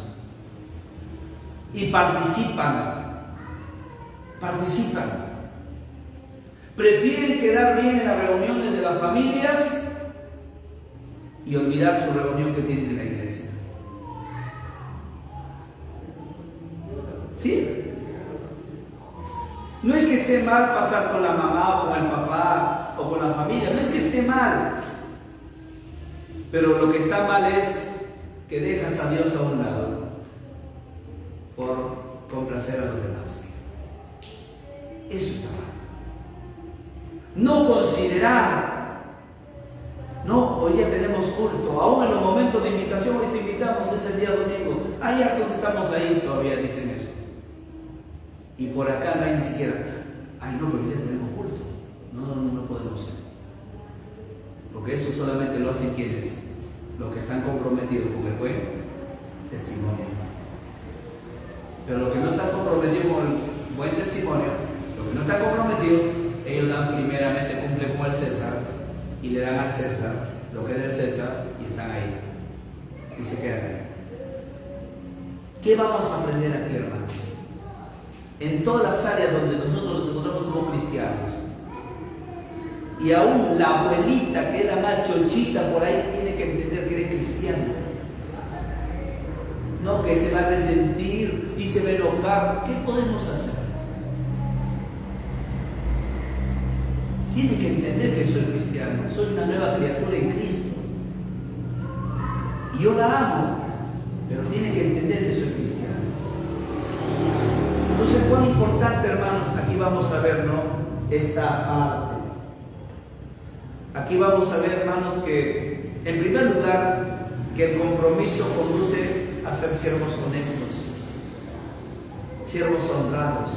y participan. Prefieren quedar bien en las reuniones de las familias y olvidar su reunión que tienen en la iglesia. ¿Sí? No es que esté mal pasar con la mamá o con el papá o con la familia, no es que esté mal. Pero lo que está mal es que dejas a Dios a un lado por complacer a los demás. Eso está mal. No considerar, no, hoy ya tenemos culto, aún en los momentos de invitación, hoy te invitamos, es el día domingo. Ah, ya todos estamos ahí, todavía dicen eso. Y por acá no hay ni siquiera, ay no, pero hoy ya tenemos culto. No podemos ser. Porque eso solamente lo hacen quienes, los que están comprometidos con el buen testimonio. Pero los que no están comprometidos con el buen testimonio, los que no están comprometidos, ellos dan primeramente, cumplen con el César y le dan al César lo que es del César y están ahí y se quedan ahí. ¿Qué vamos a aprender aquí, hermanos? En todas las áreas donde nosotros nos encontramos somos cristianos, y aún la abuelita que es la más chochita por ahí tiene que entender que eres cristiano. No que se va a resentir y se va a enojar. ¿Qué podemos hacer? Tiene que entender que soy cristiano, soy una nueva criatura en Cristo. Y yo la amo, pero tiene que entender que soy cristiano. Entonces, cuán importante, hermanos, aquí vamos a ver, ¿no?, esta parte. Aquí vamos a ver, hermanos, que en primer lugar, que el compromiso conduce a ser siervos honestos, siervos honrados.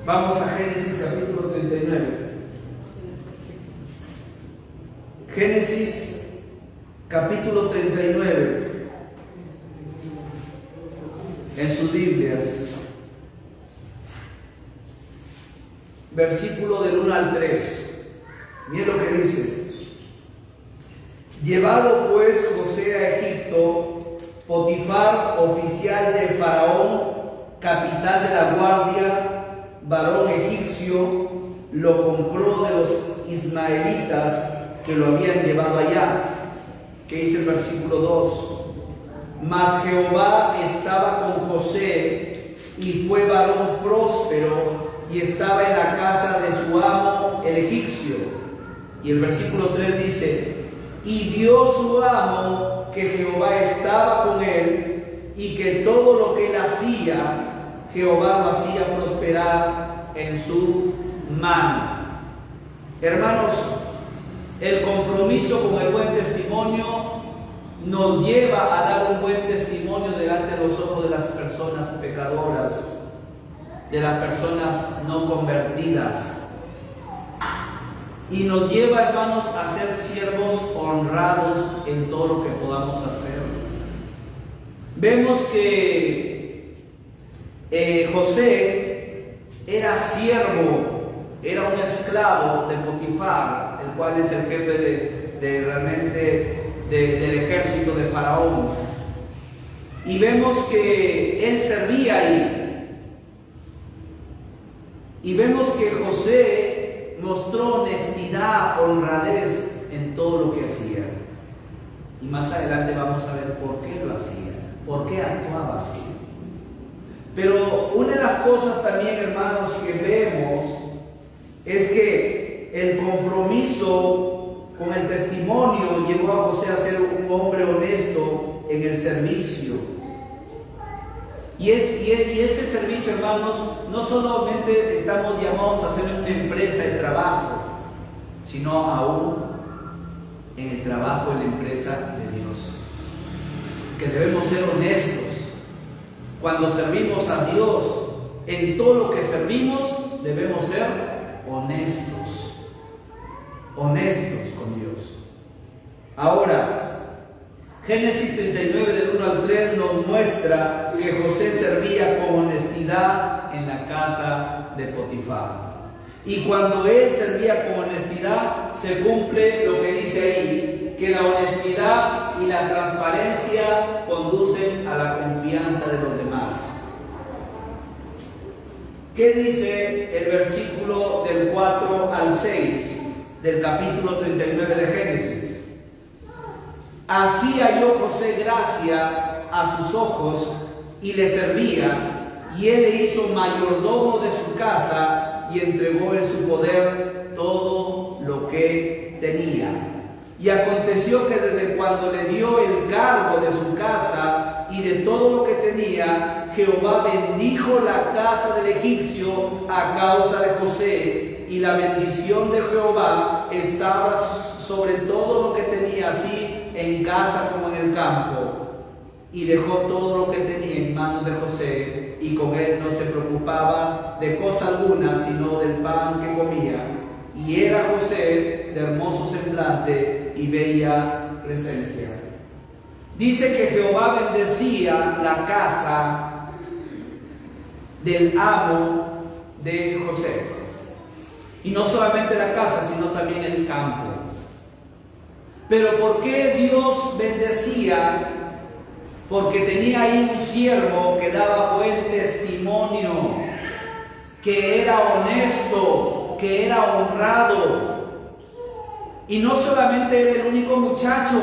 Vamos a Génesis capítulo 39. Génesis capítulo 39, en sus Biblias, versículo del 1 al 3. Miren lo que dice: llevado pues José a Egipto, Potifar, oficial de Faraón, capitán de la guardia, varón egipcio, lo compró de los ismaelitas que lo habían llevado allá. ¿Qué dice el versículo 2? Mas Jehová estaba con José, y fue varón próspero, y estaba en la casa de su amo el egipcio. Y el versículo 3 dice: y vio su amo que Jehová estaba con él, y que todo lo que él hacía, Jehová lo hacía prosperar en su mano. Hermanos, el compromiso con el buen testimonio nos lleva a dar un buen testimonio delante de los ojos de las personas pecadoras, de las personas no convertidas. Y nos lleva, hermanos, a ser siervos honrados en todo lo que podamos hacer. Vemos que José era siervo, era un esclavo de Potifar, el cual es el jefe del ejército de Faraón. Y vemos que él servía ahí. Y vemos que José mostró honestidad, honradez en todo lo que hacía. Y más adelante vamos a ver por qué lo hacía, por qué actuaba así. Pero una de las cosas también, hermanos, que vemos es que el compromiso con el testimonio llevó a José a ser un hombre honesto en el servicio. Y ese servicio, hermanos, no solamente estamos llamados a hacer una empresa de trabajo, sino aún en el trabajo en la empresa de Dios. Que debemos ser honestos, Cuando servimos a Dios, en todo lo que servimos, debemos ser honestos. Honestos con Dios. Ahora, Génesis 39 del 1 al 3 nos muestra que José servía con honestidad en la casa de Potifar. Y cuando él servía con honestidad, se cumple lo que dice ahí, que la honestidad y la transparencia conducen a la confianza de los demás. ¿Qué dice el versículo del 4 al 6 del capítulo 39 de Génesis? Así halló José gracia a sus ojos y le servía, y él le hizo mayordomo de su casa y entregó en su poder todo lo que tenía. Y aconteció que desde cuando le dio el cargo de su casa y de todo lo que tenía, Jehová bendijo la casa del egipcio a causa de José, y la bendición de Jehová estaba sobre todo lo que tenía, así en casa como en el campo. Y dejó todo lo que tenía en manos de José, y con él no se preocupaba de cosa alguna, sino del pan que comía. Y era José de hermoso semblante y bella presencia. Dice que Jehová bendecía la casa del amo de José. Y no solamente la casa, sino también el campo. Pero ¿por qué Dios bendecía? Porque tenía ahí un siervo que daba buen testimonio, que era honesto, que era honrado. Y no solamente era el único muchacho.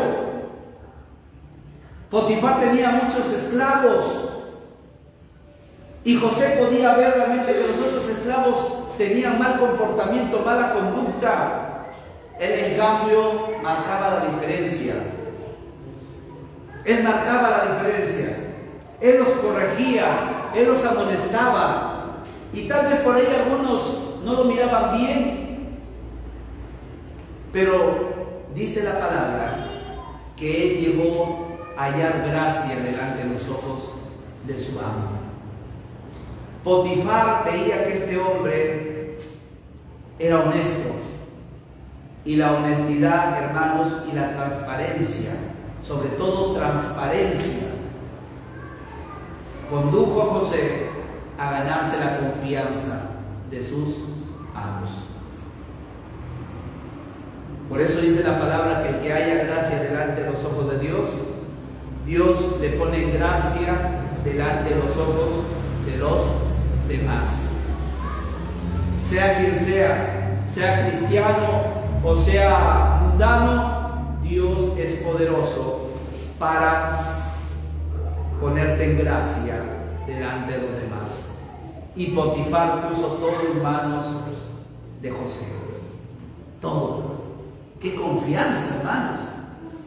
Potifar tenía muchos esclavos. Y José podía ver realmente que los otros esclavos tenían mal comportamiento, mala conducta. Él, en cambio, marcaba la diferencia. Él marcaba la diferencia. Él los corregía, él los amonestaba. Y tal vez por ahí algunos no lo miraban bien. Pero dice la palabra que él llegó a hallar gracia delante de los ojos de su amo. Potifar veía que este hombre era honesto. Y la honestidad, hermanos, y la transparencia, sobre todo transparencia, condujo a José a ganarse la confianza de sus amos. Por eso dice la palabra que el que haya gracia delante de los ojos de Dios, Dios le pone gracia delante de los ojos de los demás. Sea quien sea cristiano o sea mundano, Dios es poderoso para ponerte en gracia delante de los demás. Y Potifar puso todo en manos de José. Todo. ¡Qué confianza, hermanos!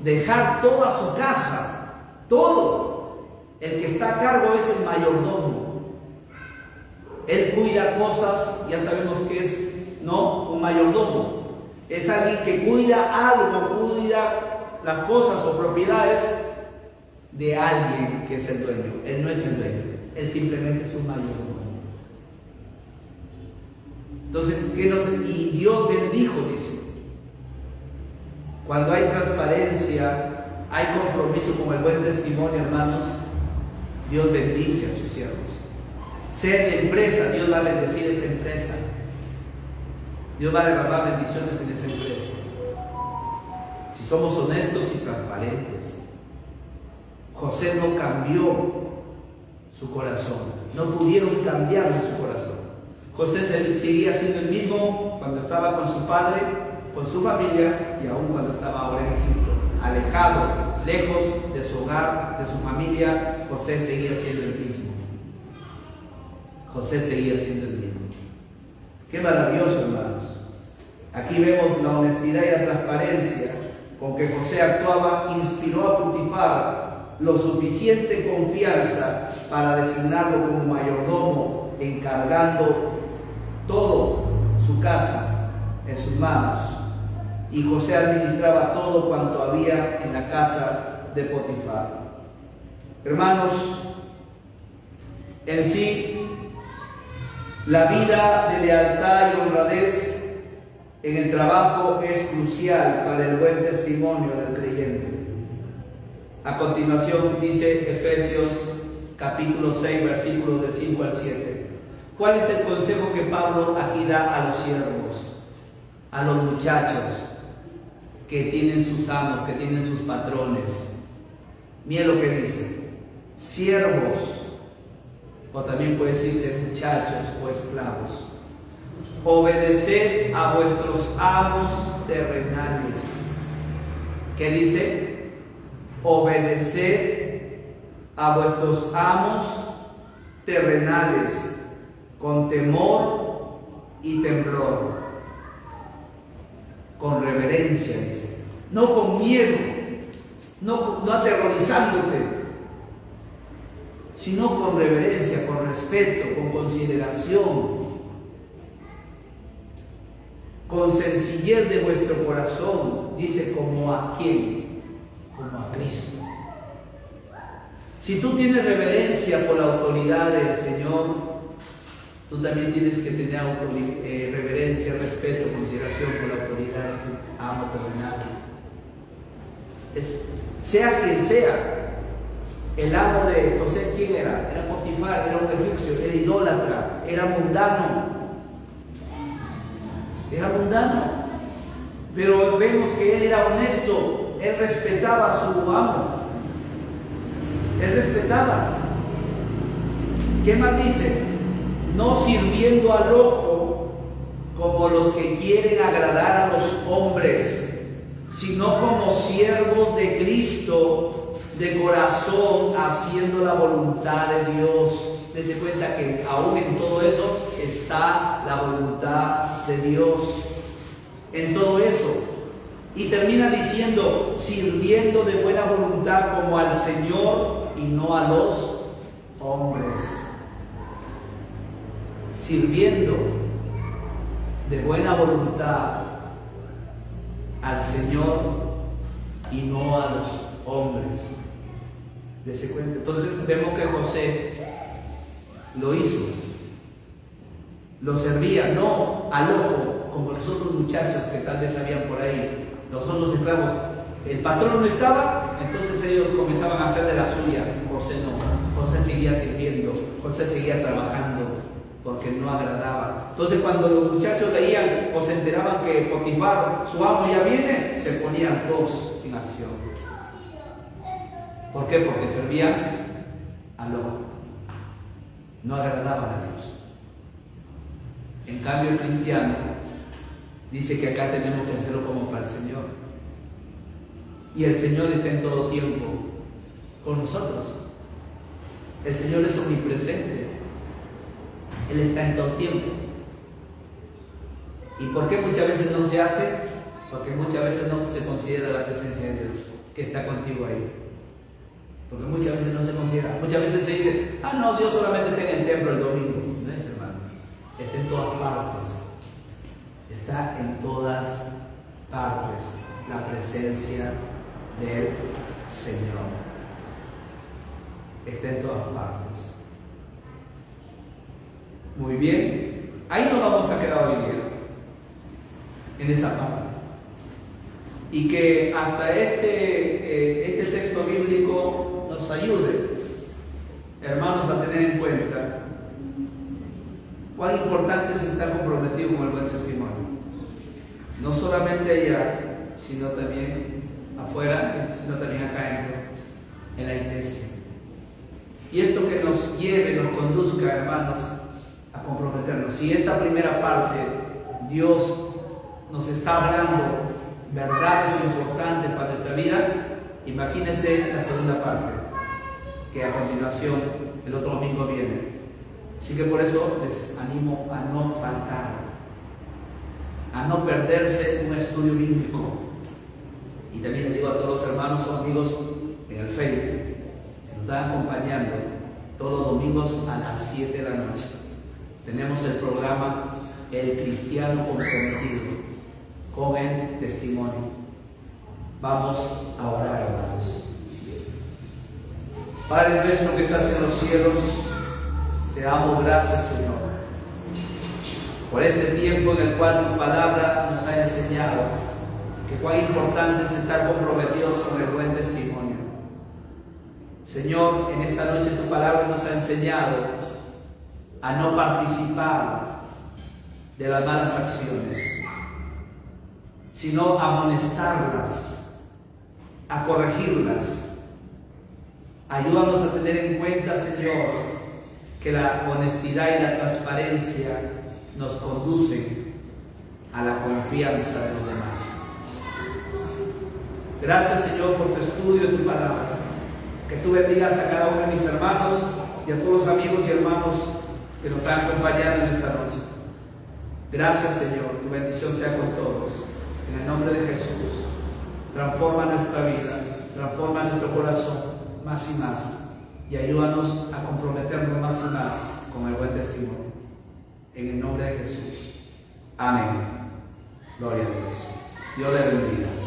Dejar toda su casa, todo. El que está a cargo es el mayordomo. Él cuida cosas, ya sabemos que es, ¿no?, un mayordomo. Es alguien que cuida algo, cuida las cosas o propiedades de alguien que es el dueño. Él no es el dueño, él simplemente es un mayordomo. Entonces, y Dios bendijo, dice. Cuando hay transparencia, hay compromiso con el buen testimonio, hermanos, Dios bendice a sus siervos. Sea de empresa, Dios va a bendecir esa empresa. Dios va a derramar bendiciones en esa empresa. Si somos honestos y transparentes. José no cambió su corazón. No pudieron cambiarle su corazón. José seguía siendo el mismo cuando estaba con su padre, con su familia y aún cuando estaba ahora en Egipto. Alejado, lejos de su hogar, de su familia, José seguía siendo el mismo. José seguía siendo el mismo. Qué maravilloso, hermanos. Aquí vemos la honestidad y la transparencia con que José actuaba. Inspiró a Potifar lo suficiente confianza para designarlo como mayordomo, encargando todo su casa en sus manos. Y José administraba todo cuanto había en la casa de Potifar. Hermanos, En sí, la vida de lealtad y honradez en el trabajo es crucial para el buen testimonio del creyente. A continuación dice Efesios capítulo 6, versículos del 5 al 7. ¿Cuál es el consejo que Pablo aquí da a los siervos, a los muchachos que tienen sus amos, que tienen sus patrones? Mira lo que dice: siervos, o también puede decirse muchachos o esclavos, obedeced a vuestros amos terrenales. ¿Qué dice? Obedeced a vuestros amos terrenales con temor y temblor, con reverencia, dice, no con miedo, no aterrorizándote, sino con reverencia, con respeto, con consideración, con sencillez de vuestro corazón, dice, como a quién, como a Cristo. Si tú tienes reverencia por la autoridad del Señor, tú también tienes que tener reverencia, respeto, consideración por la autoridad de tu amo terrenal. Sea quien sea. El amo de José, ¿quién era? Era Potifar, era un egipcio, era idólatra, era mundano. Era mundano. Pero vemos que él era honesto, él respetaba a su amo. Él respetaba. ¿Qué más dice? No sirviendo al ojo como los que quieren agradar a los hombres, sino como siervos de Cristo, de corazón, haciendo la voluntad de Dios. Dese cuenta que aún en todo eso está la voluntad de Dios. En todo eso. Y termina diciendo, sirviendo de buena voluntad como al Señor y no a los hombres. Sirviendo de buena voluntad al Señor y no a los hombres. Dese cuenta. Entonces vemos que José lo hizo. Lo servía, no al ojo, como los otros muchachos que tal vez habían por ahí. Los otros esclavos, el patrón no estaba, entonces ellos comenzaban a hacer de la suya. José no, José seguía sirviendo, José seguía trabajando, porque no agradaba. Entonces cuando los muchachos veían o se enteraban que Potifar, su amo, ya viene, se ponían todos en acción. ¿Por qué? Porque servían al ojo, no agradaban a Dios. En cambio el cristiano dice que acá tenemos que hacerlo como para el Señor. Y el Señor está en todo tiempo con nosotros. El Señor es omnipresente. Él está en todo tiempo. ¿Y por qué muchas veces no se hace? Porque muchas veces no se considera la presencia de Dios, que está contigo ahí. Porque muchas veces no se considera. Muchas veces se dice, no, Dios solamente está en el templo el domingo. No es, hermano. Está en todas partes. Está en todas partes la presencia del Señor. Está en todas partes. Muy bien. Ahí nos vamos a quedar hoy día. En esa parte. Y que hasta este texto bíblico nos ayude, hermanos, a tener en cuenta cuán importante es estar comprometido con el buen testimonio. No solamente allá, sino también afuera, sino también acá en la iglesia. Y esto que nos lleve, nos conduzca, hermanos, a comprometernos. Si esta primera parte, Dios nos está hablando verdades importantes para nuestra vida, imagínense la segunda parte, que a continuación, el otro domingo viene. Así que por eso les animo a no faltar, a no perderse un estudio bíblico. Y también les digo a todos los hermanos o amigos en el Facebook, se nos están acompañando todos los domingos a las 7 de la noche. Tenemos el programa El Cristiano Comprometido con el testimonio. Vamos a orar, hermanos. Padre nuestro que estás en los cielos, Te damos gracias, Señor, por este tiempo en el cual tu palabra nos ha enseñado que cuán importante es estar comprometidos con el buen testimonio. Señor, en esta noche tu palabra nos ha enseñado a no participar de las malas acciones, sino a amonestarlas, a corregirlas. Ayúdanos a tener en cuenta, Señor, que la honestidad y la transparencia nos conducen a la confianza de los demás. Gracias, Señor, por tu estudio de tu palabra. Que tú bendigas a cada uno de mis hermanos y a todos los amigos y hermanos que nos están acompañando en esta noche. Gracias, Señor, tu bendición sea con todos. En el nombre de Jesús, transforma nuestra vida, transforma nuestro corazón más y más, y ayúdanos a comprometernos más y más con el buen testimonio. En el nombre de Jesús. Amén. Gloria a Dios. Dios le bendiga.